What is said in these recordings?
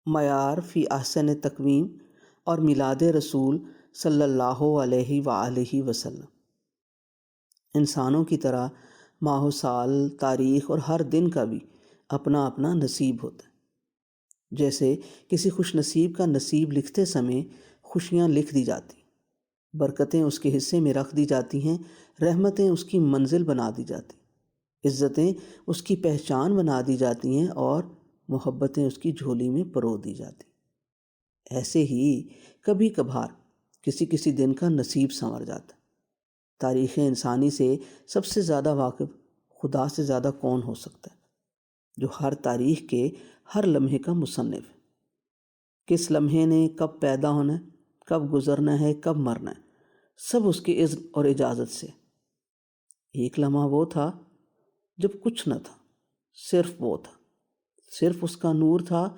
معیار فی احسن تقویم اور میلاد رسول صلی اللہ علیہ وآلہ وسلم۔ انسانوں کی طرح ماہ و سال، تاریخ اور ہر دن کا بھی اپنا اپنا نصیب ہوتا ہے۔ جیسے کسی خوش نصیب کا نصیب لکھتے سمے خوشیاں لکھ دی جاتی، برکتیں اس کے حصے میں رکھ دی جاتی ہیں، رحمتیں اس کی منزل بنا دی جاتی، عزتیں اس کی پہچان بنا دی جاتی ہیں اور محبتیں اس کی جھولی میں پرو دی جاتی۔ ایسے ہی کبھی کبھار کسی دن کا نصیب سنور جاتا ہے۔ تاریخ انسانی سے سب سے زیادہ واقف خدا سے زیادہ کون ہو سکتا ہے، جو ہر تاریخ کے ہر لمحے کا مصنف ہے۔ کس لمحے نے کب پیدا ہونا ہے، کب گزرنا ہے، کب مرنا ہے، سب اس کے اذن اور اجازت سے۔ ایک لمحہ وہ تھا جب کچھ نہ تھا، صرف وہ تھا، صرف اس کا نور تھا،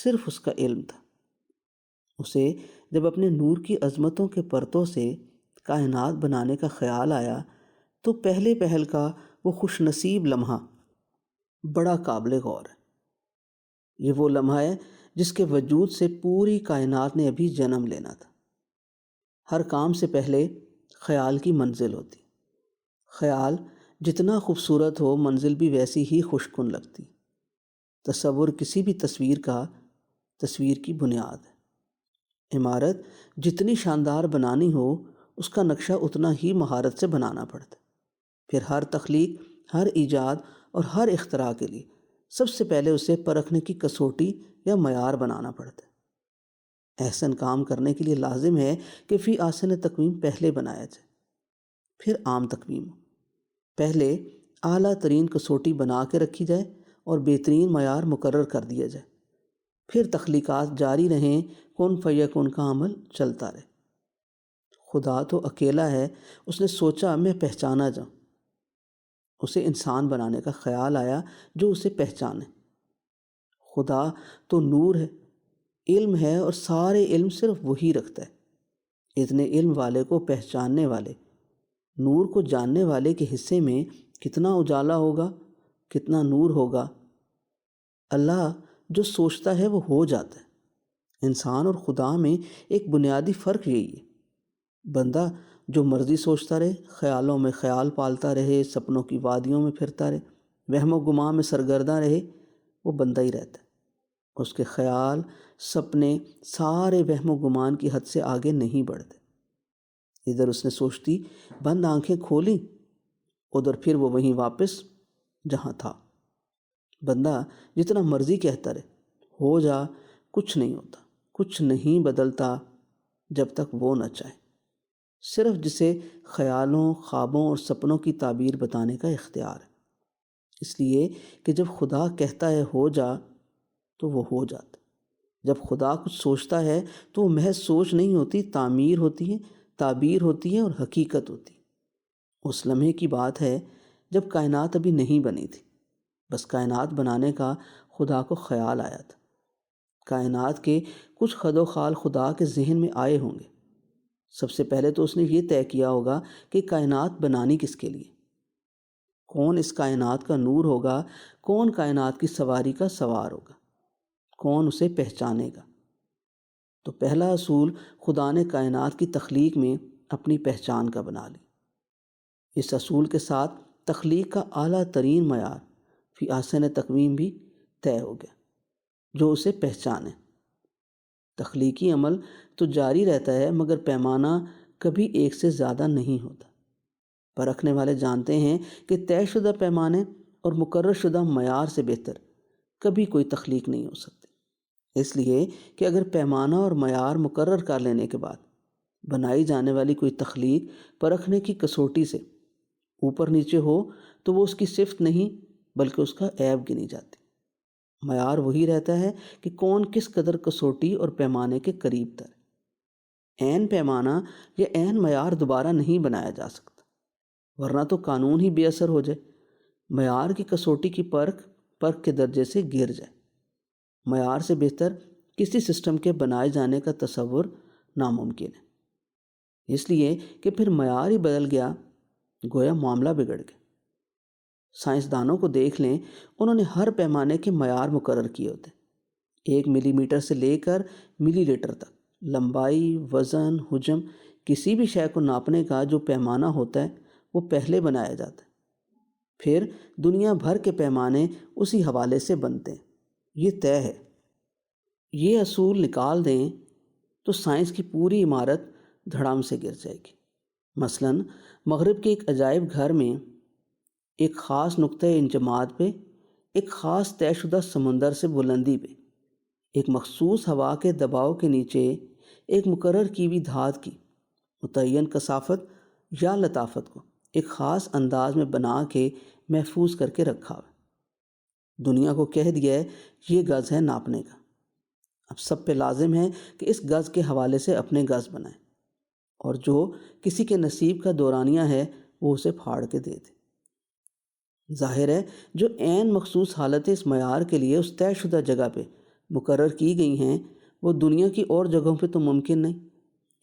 صرف اس کا علم تھا۔ اسے جب اپنے نور کی عظمتوں کے پرتوں سے کائنات بنانے کا خیال آیا تو پہلے پہل کا وہ خوش نصیب لمحہ بڑا قابل غور ہے۔ یہ وہ لمحہ ہے جس کے وجود سے پوری کائنات نے ابھی جنم لینا تھا۔ ہر کام سے پہلے خیال کی منزل ہوتی، خیال جتنا خوبصورت ہو منزل بھی ویسی ہی خوش کن لگتی۔ تصور کسی بھی تصویر کی بنیاد ہے۔ عمارت جتنی شاندار بنانی ہو اس کا نقشہ اتنا ہی مہارت سے بنانا پڑتا ہے۔ پھر ہر تخلیق، ہر ایجاد اور ہر اختراع کے لیے سب سے پہلے اسے پرکھنے کی کسوٹی یا معیار بنانا پڑتا ہے۔ احسن کام کرنے کے لیے لازم ہے کہ فی احسن تقویم پہلے بنایا جائے، پھر عام تقویم ہو۔ پہلے اعلیٰ ترین کسوٹی بنا کے رکھی جائے اور بہترین معیار مقرر کر دیا جائے، پھر تخلیقات جاری رہیں، کن فیکن کا عمل چلتا رہے۔ خدا تو اکیلا ہے، اس نے سوچا میں پہچانا جاؤں، اسے انسان بنانے کا خیال آیا جو اسے پہچانے۔ خدا تو نور ہے، علم ہے اور سارے علم صرف وہی رکھتا ہے۔ اتنے علم والے کو پہچاننے والے، نور کو جاننے والے کے حصے میں کتنا اجالا ہوگا، کتنا نور ہوگا۔ اللہ جو سوچتا ہے وہ ہو جاتا ہے۔ انسان اور خدا میں ایک بنیادی فرق یہی ہے۔ بندہ جو مرضی سوچتا رہے، خیالوں میں خیال پالتا رہے، سپنوں کی وادیوں میں پھرتا رہے، وہم و گمان میں سرگرداں رہے، وہ بندہ ہی رہتا ہے۔ اس کے خیال، سپنے سارے وہم و گمان کی حد سے آگے نہیں بڑھتے۔ ادھر اس نے سوچتی بند آنکھیں کھولی، ادھر پھر وہ وہیں واپس جہاں تھا۔ بندہ جتنا مرضی کہتا رہے، ہو جا، کچھ نہیں ہوتا، کچھ نہیں بدلتا جب تک وہ نہ چاہے۔ صرف جسے خیالوں، خوابوں اور سپنوں کی تعبیر بتانے کا اختیار ہے۔ اس لیے کہ جب خدا کہتا ہے ہو جا تو وہ ہو جاتا۔ جب خدا کچھ سوچتا ہے تو وہ محض سوچ نہیں ہوتی، تعمیر ہوتی ہے، تعبیر ہوتی ہے اور حقیقت ہوتی ہے۔ اس لمحے کی بات ہے جب کائنات ابھی نہیں بنی تھی، بس کائنات بنانے کا خدا کو خیال آیا تھا۔ کائنات کے کچھ خد و خال خدا کے ذہن میں آئے ہوں گے۔ سب سے پہلے تو اس نے یہ طے کیا ہوگا کہ کائنات بنانی کس کے لیے، کون اس کائنات کا نور ہوگا، کون کائنات کی سواری کا سوار ہوگا، کون اسے پہچانے گا۔ تو پہلا اصول خدا نے کائنات کی تخلیق میں اپنی پہچان کا بنا لی۔ اس اصول کے ساتھ تخلیق کا اعلیٰ ترین معیار فی احسن تقویم بھی طے ہو گیا، جو اسے پہچانے۔ تخلیقی عمل تو جاری رہتا ہے مگر پیمانہ کبھی ایک سے زیادہ نہیں ہوتا۔ پرکھنے والے جانتے ہیں کہ طے شدہ پیمانے اور مقرر شدہ معیار سے بہتر کبھی کوئی تخلیق نہیں ہو سکتی۔ اس لیے کہ اگر پیمانہ اور معیار مقرر کر لینے کے بعد بنائی جانے والی کوئی تخلیق پرکھنے کی کسوٹی سے اوپر نیچے ہو تو وہ اس کی صفت نہیں بلکہ اس کا عیب گنی جاتی۔ معیار وہی رہتا ہے کہ کون کس قدر کسوٹی اور پیمانے کے قریب تر۔ عین پیمانہ یا عین معیار دوبارہ نہیں بنایا جا سکتا، ورنہ تو قانون ہی بے اثر ہو جائے۔ معیار کی کسوٹی کی پرکھ کے درجے سے گر جائے۔ معیار سے بہتر کسی سسٹم کے بنائے جانے کا تصور ناممکن ہے۔ اس لیے کہ پھر معیار ہی بدل گیا، گویا معاملہ بگڑ گیا۔ سائنسدانوں کو دیکھ لیں، انہوں نے ہر پیمانے کے معیار مقرر کیے ہوتے، 1 ملی میٹر سے لے کر ملی لیٹر تک لمبائی، وزن، حجم، کسی بھی شے کو ناپنے کا جو پیمانہ ہوتا ہے وہ پہلے بنایا جاتا ہے، پھر دنیا بھر کے پیمانے اسی حوالے سے بنتے ہیں۔ یہ طے ہے۔ یہ اصول نکال دیں تو سائنس کی پوری عمارت دھڑام سے گر جائے گی۔ مثلاً مغرب کے ایک عجائب گھر میں ایک خاص نقطۂ انجماد پہ، ایک خاص طے شدہ سمندر سے بلندی پہ، ایک مخصوص ہوا کے دباؤ کے نیچے ایک مقرر کی ہوئی دھات کی متعین کثافت یا لطافت کو ایک خاص انداز میں بنا کے محفوظ کر کے رکھا ہے۔ دنیا کو کہہ دیا ہے یہ گز ہے ناپنے کا۔ اب سب پہ لازم ہے کہ اس گز کے حوالے سے اپنے گز بنائیں، اور جو کسی کے نصیب کا دورانیہ ہے وہ اسے پھاڑ کے دے دے۔ ظاہر ہے جو عین مخصوص حالتیں اس معیار کے لیے اس طے شدہ جگہ پہ مقرر کی گئی ہیں وہ دنیا کی اور جگہوں پہ تو ممکن نہیں۔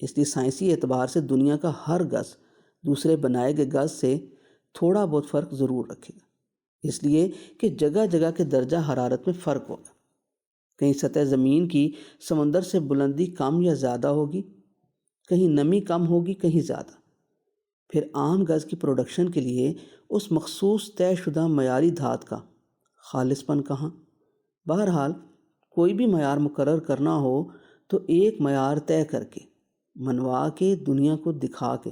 اس لیے سائنسی اعتبار سے دنیا کا ہر گز دوسرے بنائے گئے گز سے تھوڑا بہت فرق ضرور رکھے گا، اس لیے کہ جگہ جگہ کے درجہ حرارت میں فرق ہوگا۔ کہیں سطح زمین کی سمندر سے بلندی کم یا زیادہ ہوگی، کہیں نمی کم ہوگی، کہیں زیادہ۔ پھر عام گز کی پروڈکشن کے لیے اس مخصوص طے شدہ معیاری دھات کا خالص پن کہاں؟ بہرحال کوئی بھی معیار مقرر کرنا ہو تو ایک معیار طے کر کے منوا کے دنیا کو دکھا کے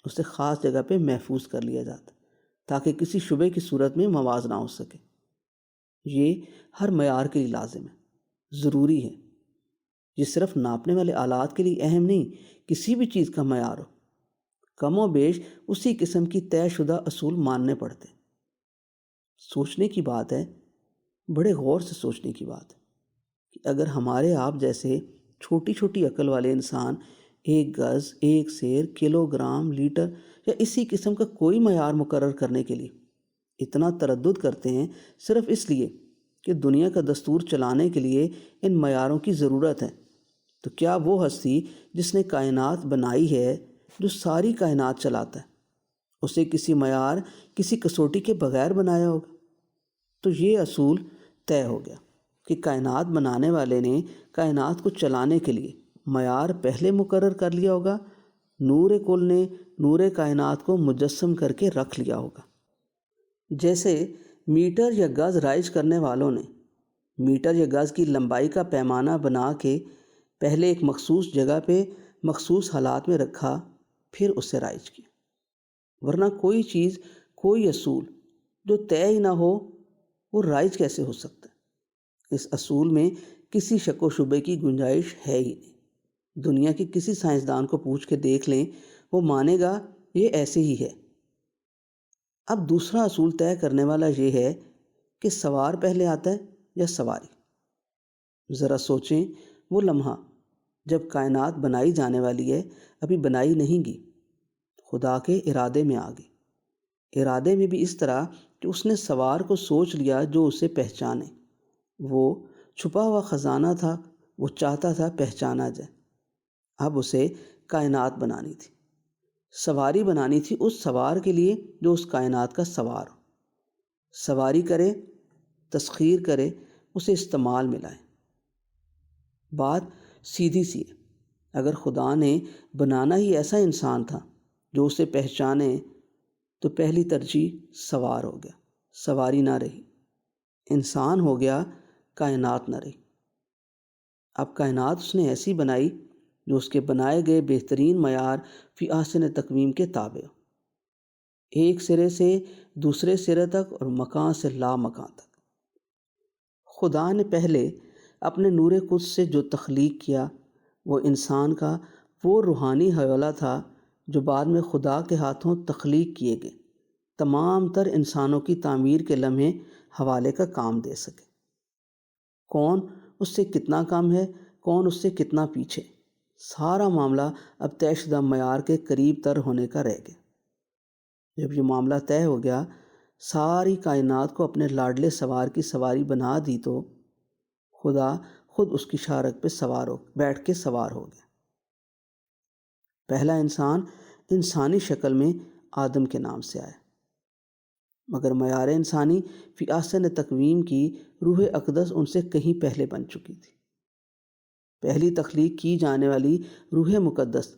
اسے خاص جگہ پہ محفوظ کر لیا جاتا تاکہ کسی شبے کی صورت میں موازنہ ہو سکے۔ یہ ہر معیار کے لیے لازم ہے، ضروری ہے۔ یہ صرف ناپنے والے آلات کے لیے اہم نہیں، کسی بھی چیز کا معیار ہو، کم و بیش اسی قسم کی طے شدہ اصول ماننے پڑتے۔ سوچنے کی بات ہے، بڑے غور سے سوچنے کی بات ہے کہ اگر ہمارے آپ جیسے چھوٹی چھوٹی عقل والے انسان ایک گز، ایک سیر، کلو گرام، لیٹر یا اسی قسم کا کوئی معیار مقرر کرنے کے لیے اتنا تردد کرتے ہیں صرف اس لیے کہ دنیا کا دستور چلانے کے لیے ان معیاروں کی ضرورت ہے، تو کیا وہ ہستی جس نے کائنات بنائی ہے، جو ساری کائنات چلاتا ہے، اسے کسی معیار، کسی کسوٹی کے بغیر بنایا ہوگا؟ تو یہ اصول طے ہو گیا کہ کائنات بنانے والے نے کائنات کو چلانے کے لیے معیار پہلے مقرر کر لیا ہوگا، نور کل نے نور کائنات کو مجسم کر کے رکھ لیا ہوگا۔ جیسے میٹر یا گز رائج کرنے والوں نے میٹر یا گز کی لمبائی کا پیمانہ بنا کے پہلے ایک مخصوص جگہ پہ مخصوص حالات میں رکھا، پھر اسے رائج کیا۔ ورنہ کوئی چیز، کوئی اصول جو طے ہی نہ ہو وہ رائج کیسے ہو سکتا ہے؟ اس اصول میں کسی شک و شبے کی گنجائش ہے ہی نہیں۔ دنیا کے کسی سائنسدان کو پوچھ کے دیکھ لیں، وہ مانے گا یہ ایسے ہی ہے۔ اب دوسرا اصول طے کرنے والا یہ ہے کہ سوار پہلے آتا ہے یا سواری؟ ذرا سوچیں وہ لمحہ جب کائنات بنائی جانے والی ہے، ابھی بنائی نہیں گی، خدا کے ارادے میں آ گئی۔ ارادے میں بھی اس طرح کہ اس نے سوار کو سوچ لیا جو اسے پہچانے۔ وہ چھپا ہوا خزانہ تھا، وہ چاہتا تھا پہچانا جائے۔ اب اسے کائنات بنانی تھی، سواری بنانی تھی اس سوار کے لیے جو اس کائنات کا سوار ہو، سواری کرے، تسخیر کرے، اسے استعمال میں لائے۔ بات سیدھی سی ہے، اگر خدا نے بنانا ہی ایسا انسان تھا جو اسے پہچانے تو پہلی ترجیح سوار ہو گیا، سواری نہ رہی۔ انسان ہو گیا، کائنات نہ رہی۔ اب کائنات اس نے ایسی بنائی جو اس کے بنائے گئے بہترین معیار فی احسن تقویم کے تابع ہو، ایک سرے سے دوسرے سرے تک اور مکان سے لا مکان تک۔ خدا نے پہلے اپنے نور قدس سے جو تخلیق کیا وہ انسان کا وہ روحانی حیولہ تھا جو بعد میں خدا کے ہاتھوں تخلیق کیے گئے تمام تر انسانوں کی تعمیر کے لمحے حوالے کا کام دے سکے۔ کون اس سے کتنا کم ہے، کون اس سے کتنا پیچھے، سارا معاملہ اب طے شدہ معیار کے قریب تر ہونے کا رہ گیا۔ جب یہ معاملہ طے ہو گیا، ساری کائنات کو اپنے لاڈلے سوار کی سواری بنا دی تو خدا خود اس کی شارک پہ بیٹھ کے سوار ہو گیا۔ پہلا انسان انسانی شکل میں آدم کے نام سے آیا۔ مگر معیار انسانی فی احسن تقویم کی روح اقدس ان سے کہیں پہلے بن چکی تھی۔ پہلی تخلیق کی جانے والی روح مقدس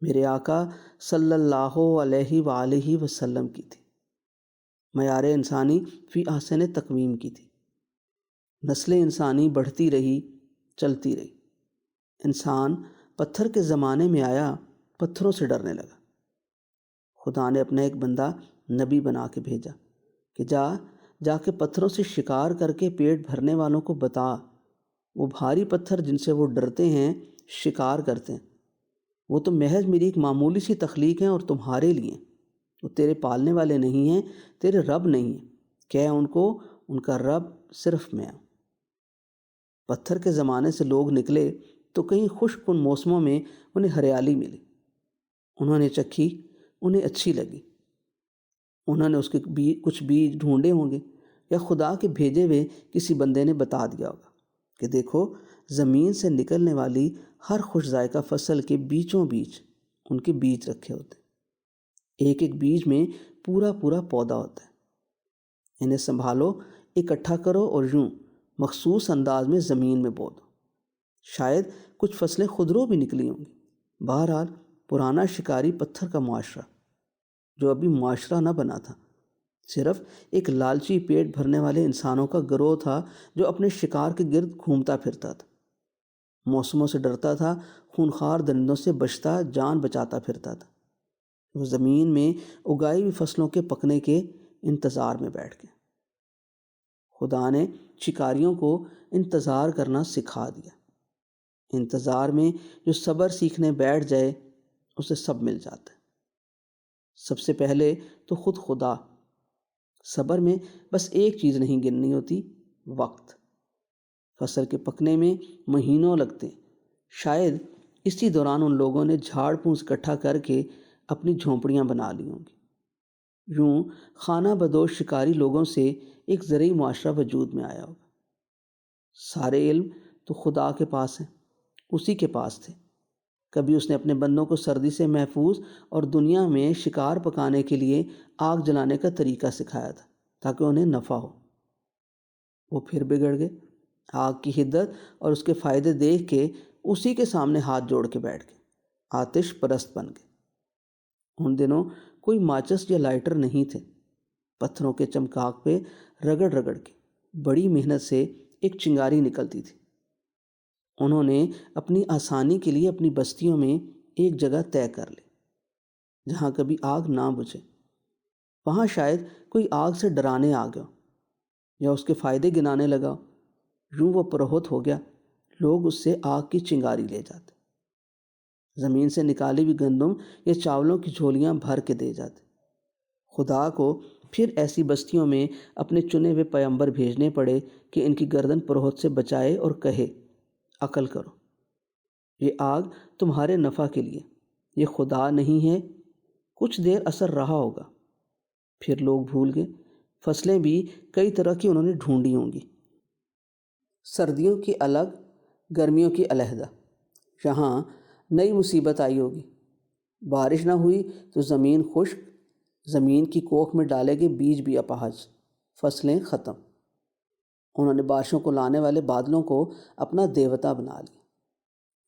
میرے آقا صلی اللہ علیہ وآلہ وسلم کی تھی، معیار انسانی فی احسن تقویم کی تھی۔ نسل انسانی بڑھتی رہی، چلتی رہی۔ انسان پتھر کے زمانے میں آیا، پتھروں سے ڈرنے لگا۔ خدا نے اپنا ایک بندہ نبی بنا کے بھیجا کہ جا کے پتھروں سے شکار کر کے پیٹ بھرنے والوں کو بتا، وہ بھاری پتھر جن سے وہ ڈرتے ہیں، شکار کرتے ہیں، وہ تو محض میری ایک معمولی سی تخلیق ہیں اور تمہارے لیے، وہ تیرے پالنے والے نہیں ہیں، تیرے رب نہیں ہیں۔ کہہ ان کو ان کا رب صرف میں ہوں۔ پتھر کے زمانے سے لوگ نکلے تو کئی خشک کن موسموں میں انہیں ہریالی ملی، انہوں نے چکھی، انہیں اچھی لگی، انہوں نے اس کے کچھ بیج ڈھونڈے ہوں گے، یا خدا کے بھیجے ہوئے کسی بندے نے بتا دیا ہوگا کہ دیکھو زمین سے نکلنے والی ہر خوش ذائقہ فصل کے بیچوں بیچ ان کے بیج رکھے ہوتے ہیں، ایک ایک بیج میں پورا پورا پودا ہوتا ہے، انہیں سنبھالو، اکٹھا کرو اور یوں مخصوص انداز میں زمین میں بو دو، شاید کچھ فصلیں خودرو بھی نکلی ہوں گی۔ بہرحال پرانا شکاری پتھر کا معاشرہ جو ابھی معاشرہ نہ بنا تھا، صرف ایک لالچی پیٹ بھرنے والے انسانوں کا گروہ تھا جو اپنے شکار کے گرد گھومتا پھرتا تھا، موسموں سے ڈرتا تھا، خونخوار درندوں سے بچتا، جان بچاتا پھرتا تھا۔ وہ زمین میں اگائی ہوئی فصلوں کے پکنے کے انتظار میں بیٹھ گئے۔ خدا نے شکاریوں کو انتظار کرنا سکھا دیا۔ انتظار میں جو صبر سیکھنے بیٹھ جائے اسے سب مل جاتا ہے۔ سب سے پہلے تو خود خدا۔ صبر میں بس ایک چیز نہیں گننی ہوتی، وقت۔ فصل کے پکنے میں مہینوں لگتے ہیں، شاید اسی دوران ان لوگوں نے جھاڑ پھونس اکٹھا کر کے اپنی جھونپڑیاں بنا لی ہوں گی۔ یوں خانہ بدوش شکاری لوگوں سے ایک زرعی معاشرہ وجود میں آیا ہوگا۔ سارے علم تو خدا کے پاس ہیں، اسی کے پاس تھے۔ کبھی اس نے اپنے بندوں کو سردی سے محفوظ اور دنیا میں شکار پکانے کے لیے آگ جلانے کا طریقہ سکھایا تھا تاکہ انہیں نفع ہو۔ وہ پھر بگڑ گئے، آگ کی حدت اور اس کے فائدے دیکھ کے اسی کے سامنے ہاتھ جوڑ کے بیٹھ گئے، آتش پرست بن گئے۔ ان دنوں کوئی ماچس یا لائٹر نہیں تھے، پتھروں کے چمکاک پہ رگڑ رگڑ کے بڑی محنت سے ایک چنگاری نکلتی تھی۔ انہوں نے اپنی آسانی کے لیے اپنی بستیوں میں ایک جگہ طے کر لی جہاں کبھی آگ نہ بجھے۔ وہاں شاید کوئی آگ سے ڈرانے آ گیا یا اس کے فائدے گنانے لگا، یوں وہ پرہت ہو گیا، لوگ اس سے آگ کی چنگاری لے جاتے، زمین سے نکالی ہوئی گندم یا چاولوں کی جھولیاں بھر کے دے جاتے۔ خدا کو پھر ایسی بستیوں میں اپنے چنے ہوئے پیغمبر بھیجنے پڑے کہ ان کی گردن پرہت سے بچائے اور کہے، عقل کرو، یہ آگ تمہارے نفع کے لیے، یہ خدا نہیں ہے۔ کچھ دیر اثر رہا ہوگا، پھر لوگ بھول گئے۔ فصلیں بھی کئی طرح کی انہوں نے ڈھونڈی ہوں گی، سردیوں کی الگ، گرمیوں کی علیحدہ۔ یہاں نئی مصیبت آئی ہوگی، بارش نہ ہوئی تو زمین خشک، زمین کی کوکھ میں ڈالے گئے بیج بھی اپاہج، فصلیں ختم۔ انہوں نے بارشوں کو لانے والے بادلوں کو اپنا دیوتا بنا لیا۔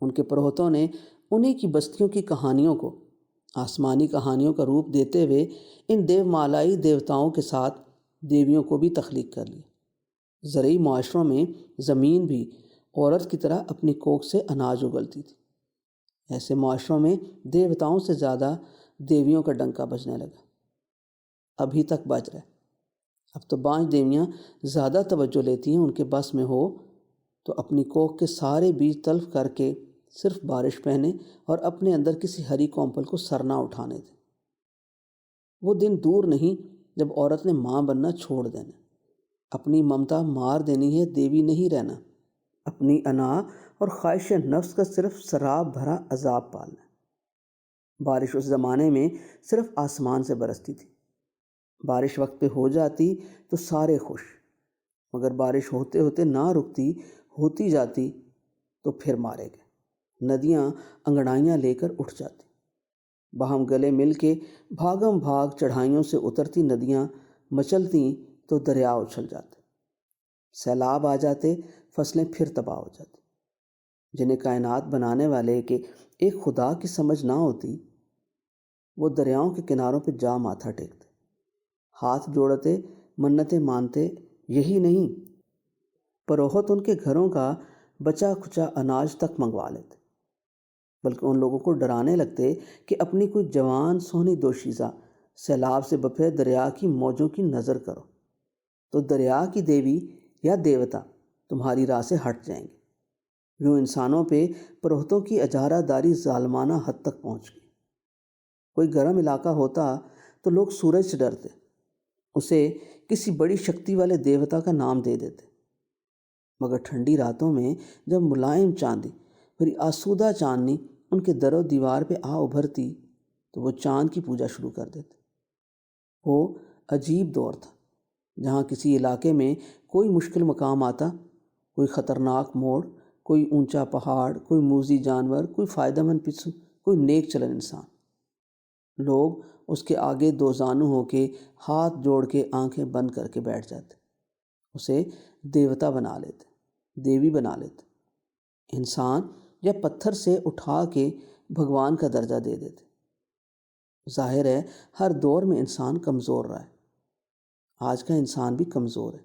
ان کے پروہتوں نے انہی کی بستیوں کی کہانیوں کو آسمانی کہانیوں کا روپ دیتے ہوئے ان دیو مالائی دیوتاؤں کے ساتھ دیویوں کو بھی تخلیق کر لیا۔ زرعی معاشروں میں زمین بھی عورت کی طرح اپنی کوکھ سے اناج اگلتی تھی۔ ایسے معاشروں میں دیوتاؤں سے زیادہ دیویوں کا ڈنکا بجنے لگا، ابھی تک بج رہا ہے۔ اب تو بانج دیویاں زیادہ توجہ لیتی ہیں، ان کے بس میں ہو تو اپنی کوکھ کے سارے بیج تلف کر کے صرف بارش پہنے اور اپنے اندر کسی ہری کونپل کو سر نہ اٹھانے دیں۔ وہ دن دور نہیں جب عورت نے ماں بننا چھوڑ دینا، اپنی ممتا مار دینی ہے، دیوی نہیں رہنا، اپنی انا اور خواہش نفس کا صرف شراب بھرا عذاب پالنا۔ بارش اس زمانے میں صرف آسمان سے برستی تھی، بارش وقت پہ ہو جاتی تو سارے خوش، مگر بارش ہوتے ہوتے نہ رکتی، ہوتی جاتی تو پھر مارے گئے۔ ندیاں انگڑائیاں لے کر اٹھ جاتی، باہم گلے مل کے بھاگم بھاگ چڑھائیوں سے اترتی ندیاں مچلتی تو دریا اچھل جاتے، سیلاب آ جاتے، فصلیں پھر تباہ ہو جاتی۔ جنہیں کائنات بنانے والے کے ایک خدا کی سمجھ نہ ہوتی، وہ دریاؤں کے کناروں پہ جا ماتھا ٹیکتے، ہاتھ جوڑتے، منتیں مانتے۔ یہی نہیں، پروہت ان کے گھروں کا بچا کھچا اناج تک منگوا لیتے، بلکہ ان لوگوں کو ڈرانے لگتے کہ اپنی کوئی جوان سونی دوشیزہ سیلاب سے بپھرے دریا کی موجوں کی نظر کرو، تو دریا کی دیوی یا دیوتا تمہاری راہ سے ہٹ جائیں گے۔ یوں انسانوں پہ پروہتوں کی اجارہ داری ظالمانہ حد تک پہنچ گئی۔ کوئی گرم علاقہ ہوتا تو لوگ سورج سے ڈرتے، اسے کسی بڑی شکتی والے دیوتا کا نام دے دیتے، مگر ٹھنڈی راتوں میں جب ملائم چاندی، پھر آسودہ چاندنی ان کے در و دیوار پہ آ ابھرتی تو وہ چاند کی پوجا شروع کر دیتے۔ وہ عجیب دور تھا جہاں کسی علاقے میں کوئی مشکل مقام آتا، کوئی خطرناک موڑ، کوئی اونچا پہاڑ، کوئی موذی جانور، کوئی فائدہ مند پسو، کوئی نیک چلن انسان، لوگ اس کے آگے دو زانو ہو کے ہاتھ جوڑ کے آنکھیں بند کر کے بیٹھ جاتے، اسے دیوتا بنا لیتے، دیوی بنا لیتے، انسان یا پتھر سے اٹھا کے بھگوان کا درجہ دے دیتے۔ ظاہر ہے ہر دور میں انسان کمزور رہا ہے، آج کا انسان بھی کمزور ہے۔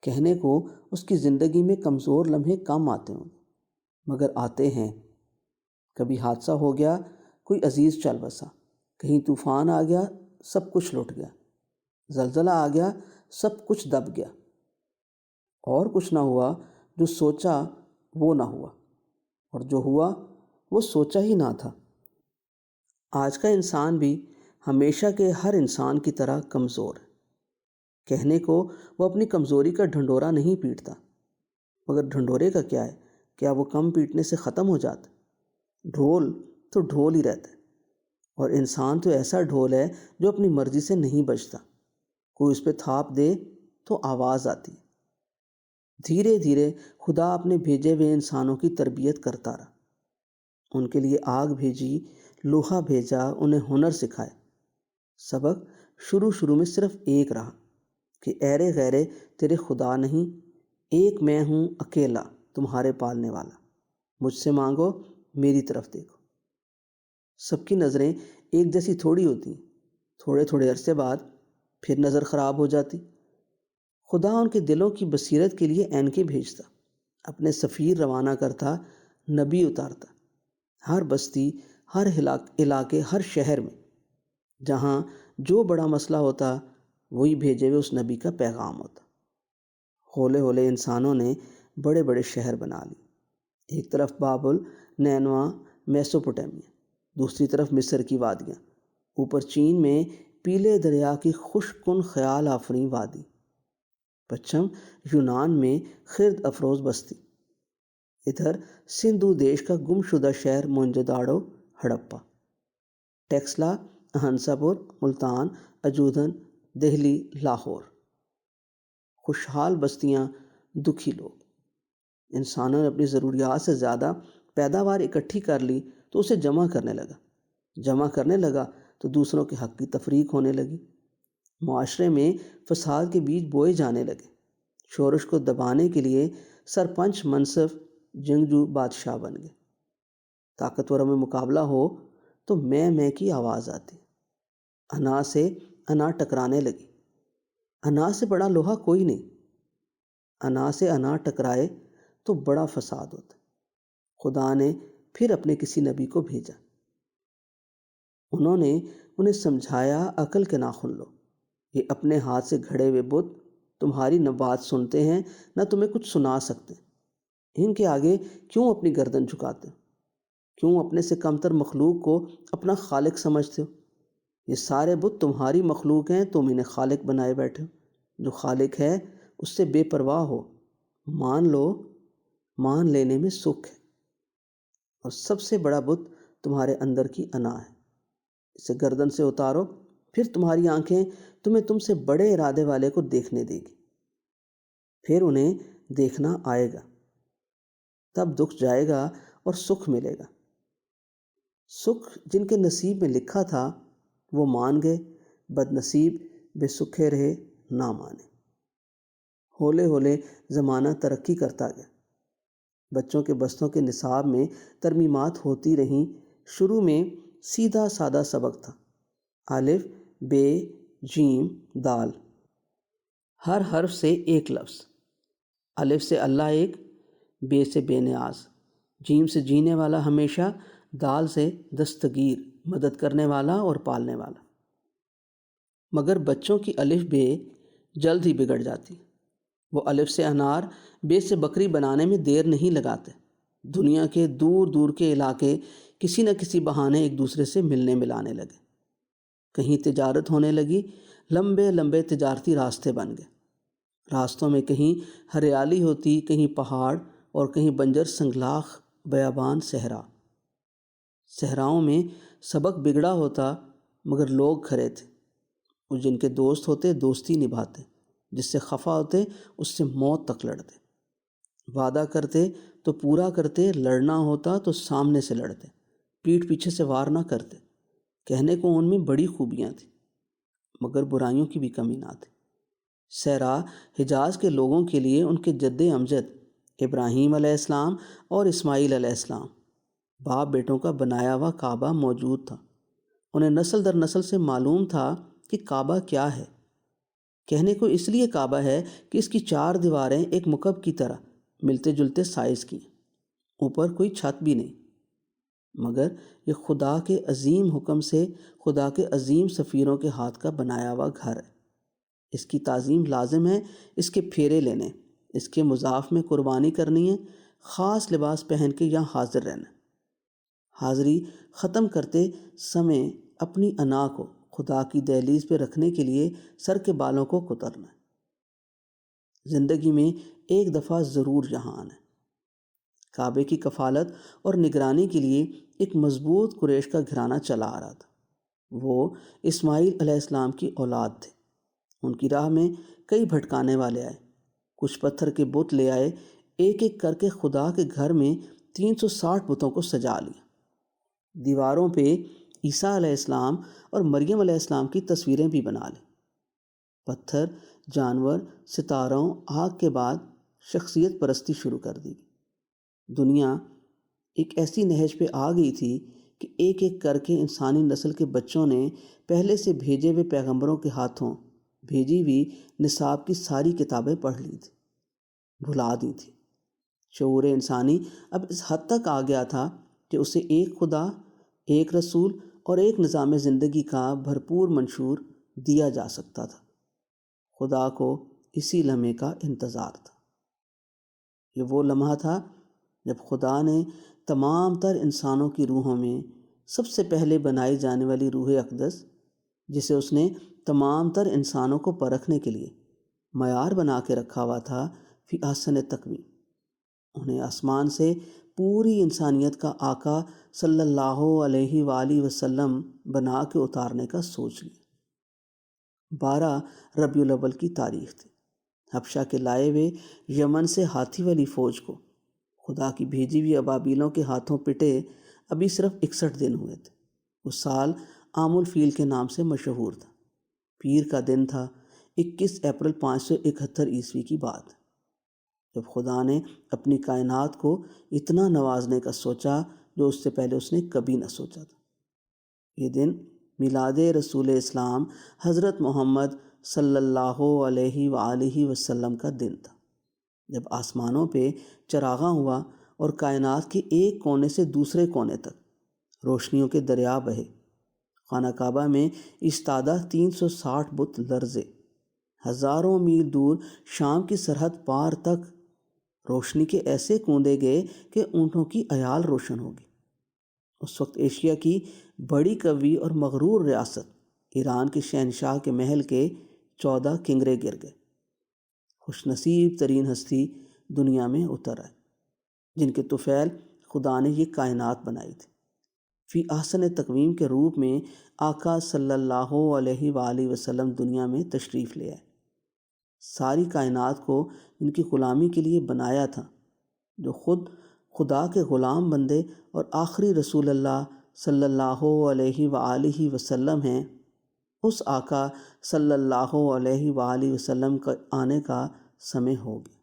کہنے کو اس کی زندگی میں کمزور لمحے کم آتے ہوں گے، مگر آتے ہیں۔ کبھی حادثہ ہو گیا، کوئی عزیز چل بسا، کہیں طوفان آ گیا، سب کچھ لٹ گیا، زلزلہ آ گیا، سب کچھ دب گیا، اور کچھ نہ ہوا، جو سوچا وہ نہ ہوا، اور جو ہوا وہ سوچا ہی نہ تھا۔ آج کا انسان بھی ہمیشہ کے ہر انسان کی طرح کمزور ہے۔ کہنے کو وہ اپنی کمزوری کا ڈھنڈورا نہیں پیٹتا، مگر ڈھنڈورے کا کیا ہے، کیا وہ کم پیٹنے سے ختم ہو جاتا؟ ڈھول تو ڈھول ہی رہتا ہے، اور انسان تو ایسا ڈھول ہے جو اپنی مرضی سے نہیں بجتا، کوئی اس پہ تھاپ دے تو آواز آتی ہے۔ دھیرے دھیرے خدا اپنے بھیجے ہوئے انسانوں کی تربیت کرتا رہا، ان کے لیے آگ بھیجی، لوہا بھیجا، انہیں ہنر سکھائے۔ سبق شروع میں صرف ایک رہا کہ ایرے غیرے تیرے خدا نہیں، ایک میں ہوں اکیلا تمہارے پالنے والا، مجھ سے مانگو، میری طرف دیکھو۔ سب کی نظریں ایک جیسی تھوڑی ہوتی ہیں، تھوڑے تھوڑے عرصے بعد پھر نظر خراب ہو جاتی۔ خدا ان کے دلوں کی بصیرت کے لیے اینکیں بھیجتا، اپنے سفیر روانہ کرتا، نبی اتارتا، ہر بستی، ہر علاقے، ہر شہر میں جہاں جو بڑا مسئلہ ہوتا، وہی بھیجے ہوئے اس نبی کا پیغام ہوتا۔ ہولے ہولے انسانوں نے بڑے بڑے شہر بنا لیے، ایک طرف بابل، نینوا، میسوپوٹیمیا، دوسری طرف مصر کی وادیاں، اوپر چین میں پیلے دریا کی خشک کن خیال آفریں وادی، پچھم یونان میں خرد افروز بستی، ادھر سندھو دیش کا گم شدہ شہر موئنجو ہڑپا، ٹیکسلا، اہنسا پور، ملتان، اجودھن، دہلی، لاہور، خوشحال بستیاں، دکھی لوگ۔ انسانوں نے اپنی ضروریات سے زیادہ پیداوار اکٹھی کر لی تو اسے جمع کرنے لگا تو دوسروں کے حق کی تفریق ہونے لگی، معاشرے میں فساد کے بیج بوئے جانے لگے، شورش کو دبانے کے لیے سرپنچ منصف جنگجو بادشاہ بن گئے، طاقتوروں میں مقابلہ ہو تو میں کی آواز آتی، انا سے انا ٹکرانے لگی، انا سے بڑا لوہا کوئی نہیں، انا سے انا ٹکرائے تو بڑا فساد ہوتا۔ خدا نے پھر اپنے کسی نبی کو بھیجا، انہوں نے انہیں سمجھایا، عقل کے ناخن لو، یہ اپنے ہاتھ سے گھڑے ہوئے بت تمہاری نہ بات سنتے ہیں نہ تمہیں کچھ سنا سکتے، ان کے آگے کیوں اپنی گردن جھکاتے ہو؟ کیوں اپنے سے کمتر مخلوق کو اپنا خالق سمجھتے ہو؟ یہ سارے بت تمہاری مخلوق ہیں، تم انہیں خالق بنائے بیٹھے ہو۔ جو خالق ہے اس سے بے پرواہ ہو، مان لو، مان لینے میں سکھ ہے۔ اور سب سے بڑا بت تمہارے اندر کی انا ہے، اسے گردن سے اتارو، پھر تمہاری آنکھیں تم سے بڑے ارادے والے کو دیکھنے دے گی، پھر انہیں دیکھنا آئے گا، تب دکھ جائے گا اور سکھ ملے گا۔ سکھ جن کے نصیب میں لکھا تھا وہ مان گئے، بد نصیب بے سکھے رہے نہ مانے۔ ہولے ہولے زمانہ ترقی کرتا گیا، بچوں کے بستوں کے نصاب میں ترمیمات ہوتی رہیں۔ شروع میں سیدھا سادہ سبق تھا، الف بے جیم دال، ہر حرف سے ایک لفظ، الف سے اللہ ایک، بے سے بے نیاز، جیم سے جینے والا ہمیشہ، دال سے دستگیر مدد کرنے والا اور پالنے والا۔ مگر بچوں کی الف بے جلد ہی بگڑ جاتی، وہ الف سے انار، بے سے بکری بنانے میں دیر نہیں لگاتے۔ دنیا کے دور دور کے علاقے کسی نہ کسی بہانے ایک دوسرے سے ملنے ملانے لگے، کہیں تجارت ہونے لگی، لمبے لمبے تجارتی راستے بن گئے۔ راستوں میں کہیں ہریالی ہوتی، کہیں پہاڑ اور کہیں بنجر سنگلاخ بیابان صحرا۔ صحراؤں میں سبق بگڑا ہوتا مگر لوگ کھڑے تھے، وہ جن کے دوست ہوتے دوستی نبھاتے، جس سے خفا ہوتے اس سے موت تک لڑتے، وعدہ کرتے تو پورا کرتے، لڑنا ہوتا تو سامنے سے لڑتے، پیٹھ پیچھے سے وار نہ کرتے۔ کہنے کو ان میں بڑی خوبیاں تھیں مگر برائیوں کی بھی کمی نہ تھی۔ صحرا حجاز کے لوگوں کے لیے ان کے جد امجد ابراہیم علیہ السلام اور اسماعیل علیہ السلام باپ بیٹوں کا بنایا ہوا کعبہ موجود تھا۔ انہیں نسل در نسل سے معلوم تھا کہ کعبہ کیا ہے۔ کہنے کو اس لیے کعبہ ہے کہ اس کی 4 دیواریں ایک مکعب کی طرح ملتے جلتے سائز کی ہیں، اوپر کوئی چھت بھی نہیں، مگر یہ خدا کے عظیم حکم سے خدا کے عظیم سفیروں کے ہاتھ کا بنایا ہوا گھر ہے۔ اس کی تعظیم لازم ہے، اس کے پھیرے لینے، اس کے مضاف میں قربانی کرنی ہے، خاص لباس پہن کے یہاں حاضر رہنا۔ حاضری ختم کرتے سمے اپنی انا کو خدا کی دہلیز پہ رکھنے کے لیے سر کے بالوں کو کترنا ہے۔ زندگی میں ایک دفعہ ضرور یہاں آنا ہے۔ کعبے کی کفالت اور نگرانی کے لیے ایک مضبوط قریش کا گھرانہ چلا آ رہا تھا۔ وہ اسماعیل علیہ السلام کی اولاد تھے۔ ان کی راہ میں کئی بھٹکانے والے آئے، کچھ پتھر کے بت لے آئے، ایک ایک کر کے خدا کے گھر میں 360 بتوں کو سجا لیا۔ دیواروں پہ عیسیٰ علیہ السلام اور مریم علیہ السلام کی تصویریں بھی بنا لیں۔ پتھر، جانور، ستاروں، آگ کے بعد شخصیت پرستی شروع کر دی۔ دنیا ایک ایسی نہج پہ آ گئی تھی کہ ایک ایک کر کے انسانی نسل کے بچوں نے پہلے سے بھیجے ہوئے پیغمبروں کے ہاتھوں بھیجی ہوئی نصاب کی ساری کتابیں پڑھ لی تھی، بھلا دی تھی۔ شعور انسانی اب اس حد تک آ گیا تھا کہ اسے ایک خدا، ایک رسول اور ایک نظام زندگی کا بھرپور منشور دیا جا سکتا تھا۔ خدا کو اسی لمحے کا انتظار تھا۔ یہ وہ لمحہ تھا جب خدا نے تمام تر انسانوں کی روحوں میں سب سے پہلے بنائی جانے والی روح اقدس، جسے اس نے تمام تر انسانوں کو پرکھنے کے لیے معیار بنا کے رکھا ہوا تھا، فی احسن تقویم، انہیں آسمان سے پوری انسانیت کا آقا صلی اللہ علیہ وآلہ وسلم بنا کے اتارنے کا سوچ لیا۔ 12 ربیع الاول کی تاریخ تھی۔ حبشہ کے لائے ہوئے یمن سے ہاتھی والی فوج کو خدا کی بھیجی ہوئی ابابیلوں کے ہاتھوں پٹے ابھی صرف 61 دن ہوئے تھے۔ اس سال عام الفیل کے نام سے مشہور تھا۔ پیر کا دن تھا، 21 اپریل 571 عیسوی کی بات، جب خدا نے اپنی کائنات کو اتنا نوازنے کا سوچا جو اس سے پہلے اس نے کبھی نہ سوچا تھا۔ یہ دن میلاد رسول اسلام حضرت محمد صلی اللہ علیہ وآلہ وسلم کا دن تھا، جب آسمانوں پہ چراغاں ہوا اور کائنات کے ایک کونے سے دوسرے کونے تک روشنیوں کے دریا بہے۔ خانہ کعبہ میں استادہ 360 بت لرزے، ہزاروں میل دور شام کی سرحد پار تک روشنی کے ایسے کوندے گئے کہ اونٹوں کی عیال روشن ہوگی۔ اس وقت ایشیا کی بڑی قوی اور مغرور ریاست ایران کے شہنشاہ کے محل کے 14 کنگرے گر گئے۔ خوش نصیب ترین ہستی دنیا میں اتر آئے، جن کے طفیل خدا نے یہ کائنات بنائی تھی۔ فی احسن تقویم کے روپ میں آقا صلی اللہ علیہ وآلہ وسلم دنیا میں تشریف لے آئے۔ ساری کائنات کو ان کی غلامی کے لیے بنایا تھا، جو خود خدا کے غلام بندے اور آخری رسول اللہ صلی اللہ علیہ وآلہ وسلم ہیں، اس آقا صلی اللہ علیہ وآلہ وسلم کا آنے کا سمے ہو گیا۔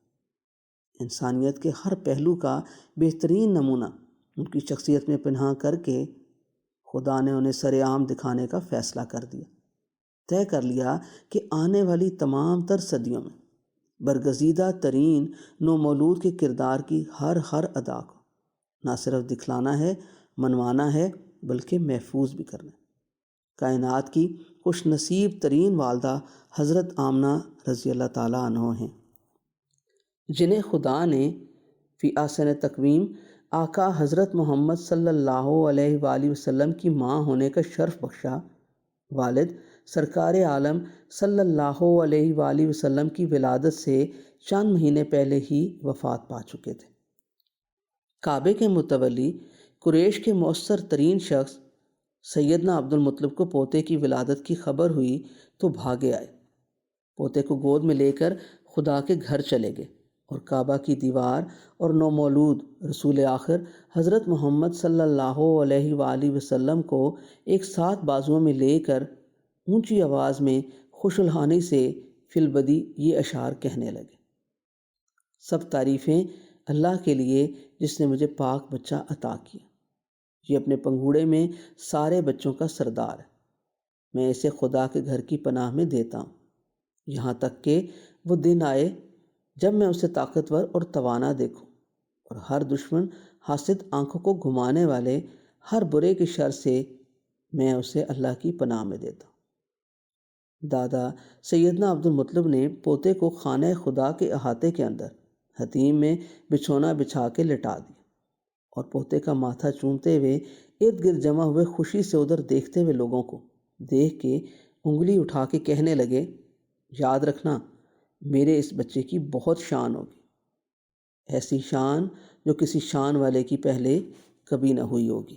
انسانیت کے ہر پہلو کا بہترین نمونہ ان کی شخصیت میں پنہاں کر کے خدا نے انہیں سر عام دکھانے کا فیصلہ کر دیا، طے کر لیا کہ آنے والی تمام تر صدیوں میں برگزیدہ ترین نومولود کے کردار کی ہر ادا کو نہ صرف دکھلانا ہے، منوانا ہے، بلکہ محفوظ بھی کرنا ہے۔ کائنات کی خوش نصیب ترین والدہ حضرت آمنہ رضی اللہ تعالیٰ عنہ ہیں، جنہیں خدا نے فی احسن تقویم آقا حضرت محمد صلی اللہ علیہ وآلہ وسلم کی ماں ہونے کا شرف بخشا۔ والد سرکار عالم صلی اللہ علیہ وآلہ وسلم کی ولادت سے چند مہینے پہلے ہی وفات پا چکے تھے۔ کعبے کے متولی قریش کے مؤثر ترین شخص سیدنا عبد المطلب کو پوتے کی ولادت کی خبر ہوئی تو بھاگے آئے، پوتے کو گود میں لے کر خدا کے گھر چلے گئے اور کعبہ کی دیوار اور نومولود رسول آخر حضرت محمد صلی اللہ علیہ وآلہ وسلم کو ایک ساتھ بازوؤں میں لے کر اونچی آواز میں خوش الحانی سے فی البدی یہ اشعار کہنے لگے: سب تعریفیں اللہ کے لیے جس نے مجھے پاک بچہ عطا کیا، یہ اپنے پنگھوڑے میں سارے بچوں کا سردار ہے، میں اسے خدا کے گھر کی پناہ میں دیتا ہوں، یہاں تک کہ وہ دن آئے جب میں اسے طاقتور اور توانا دیکھوں اور ہر دشمن حاسد آنکھوں کو گھمانے والے ہر برے کی شر سے میں اسے اللہ کی پناہ میں دیتا ہوں۔ دادا سیدنا عبد المطلب نے پوتے کو خانہ خدا کے احاطے کے اندر حتیم میں بچھونا بچھا کے لٹا دیا اور پوتے کا ماتھا چومتے ہوئے ارد گرد جمع ہوئے خوشی سے ادھر دیکھتے ہوئے لوگوں کو دیکھ کے انگلی اٹھا کے کہنے لگے: یاد رکھنا، میرے اس بچے کی بہت شان ہوگی، ایسی شان جو کسی شان والے کی پہلے کبھی نہ ہوئی ہوگی۔